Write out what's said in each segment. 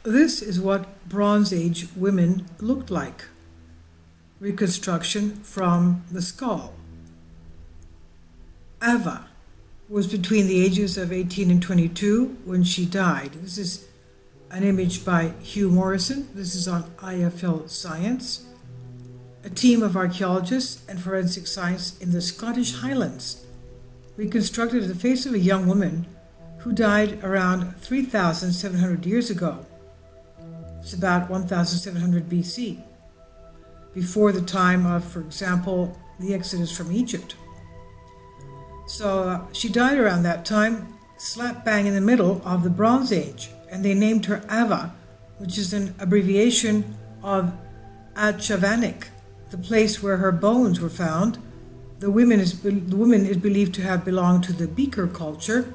This is what Bronze Age women looked like. Reconstruction from the skull. Ava was between the ages of 18 and 22 when she died. This is an image by Hugh Morrison. This is on IFL Science. A team of archaeologists and forensic science in the Scottish Highlands reconstructed the face of a young woman who died around 3,700 years ago. It's about 1,700 BC, before the time of, for example, the Exodus from Egypt. So she died around that time, slap bang in the middle of the Bronze Age, and they named her Ava, which is an abbreviation of Achavanik, the place where her bones were found. The woman is believed to have belonged to the Beaker culture,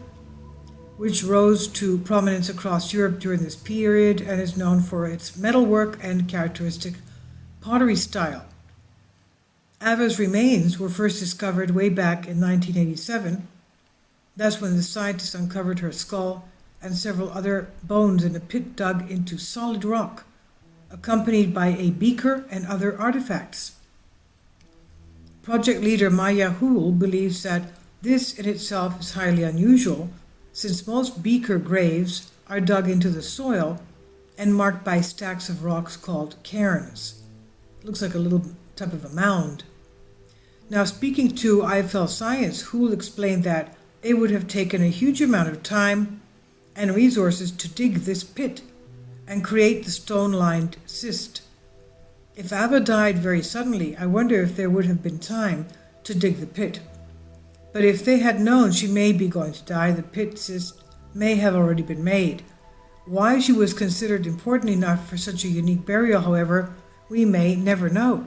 which rose to prominence across Europe during this period and is known for its metalwork and characteristic pottery style. Ava's remains were first discovered way back in 1987. That's when the scientists uncovered her skull and several other bones in a pit dug into solid rock, accompanied by a beaker and other artifacts. Project leader Maya Hool believes that this in itself is highly unusual, since most beaker graves are dug into the soil and marked by stacks of rocks called cairns. It looks like a little type of a mound. Now, speaking to IFL Science, Hool explained that it would have taken a huge amount of time and resources to dig this pit and create the stone-lined cyst. If Ava died very suddenly, I wonder if there would have been time to dig the pit. But if they had known she may be going to die, the pit cyst may have already been made. Why she was considered important enough for such a unique burial, however, we may never know.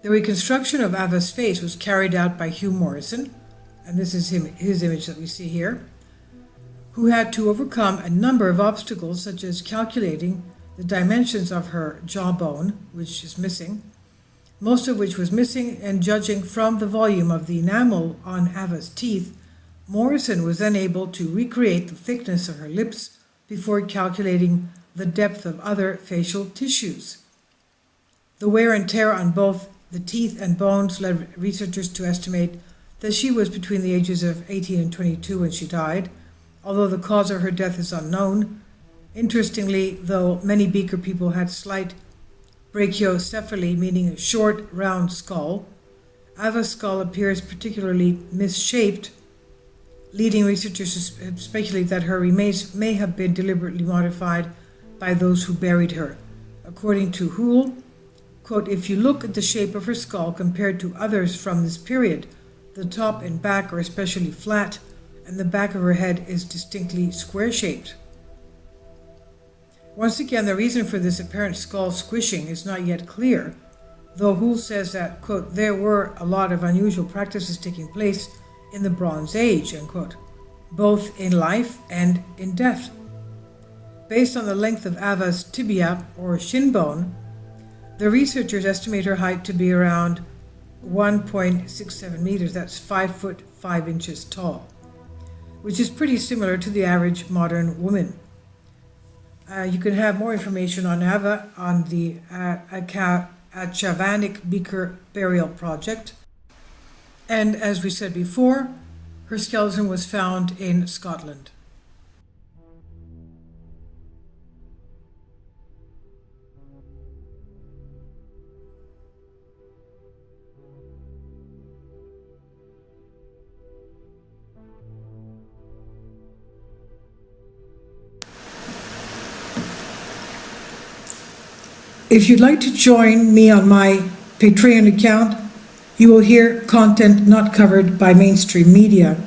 The reconstruction of Ava's face was carried out by Hugh Morrison, and this is his image that we see here, who had to overcome a number of obstacles, such as calculating the dimensions of her jawbone, which is missing, most of which was missing, and judging from the volume of the enamel on Ava's teeth, Morrison was then able to recreate the thickness of her lips before calculating the depth of other facial tissues. The wear and tear on both the teeth and bones led researchers to estimate that she was between the ages of 18 and 22 when she died, although the cause of her death is unknown. Interestingly, though, many Beaker people had slight brachiocephaly, meaning a short, round skull, Ava's skull appears particularly misshaped, leading researchers to speculate that her remains may have been deliberately modified by those who buried her. According to Hool, quote, "If you look at the shape of her skull compared to others from this period, the top and back are especially flat, and the back of her head is distinctly square-shaped." Once again, the reason for this apparent skull squishing is not yet clear, though Hool says that, quote, "there were a lot of unusual practices taking place in the Bronze Age," unquote, both in life and in death. Based on the length of Ava's tibia, or shin bone, the researchers estimate her height to be around 1.67 meters, that's 5 foot 5 inches tall, which is pretty similar to the average modern woman. You can have more information on Ava on the Achavanik Beaker Burial Project. And as we said before, her skeleton was found in Scotland. If you'd like to join me on my Patreon account, you will hear content not covered by mainstream media.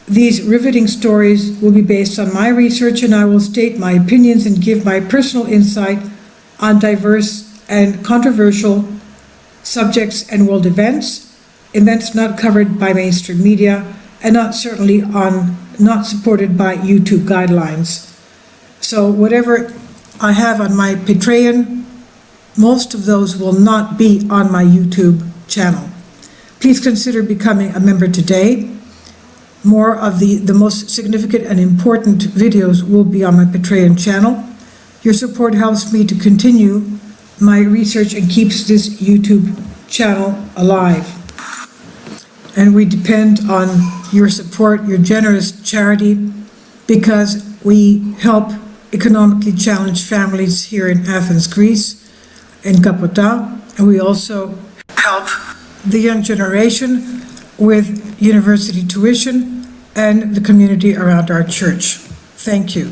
These riveting stories will be based on my research, and I will state my opinions and give my personal insight on diverse and controversial subjects and world events not covered by mainstream media, and not supported by YouTube guidelines. So whatever I have on my Patreon, most of those will not be on my YouTube channel. Please consider becoming a member today. More of the most significant and important videos will be on my Patreon channel. Your support helps me to continue my research and keeps this YouTube channel alive. And we depend on your support, your generous charity, because we help economically challenged families here in Athens, Greece, in Kapota, and we also help the young generation with university tuition and the community around our church. Thank you.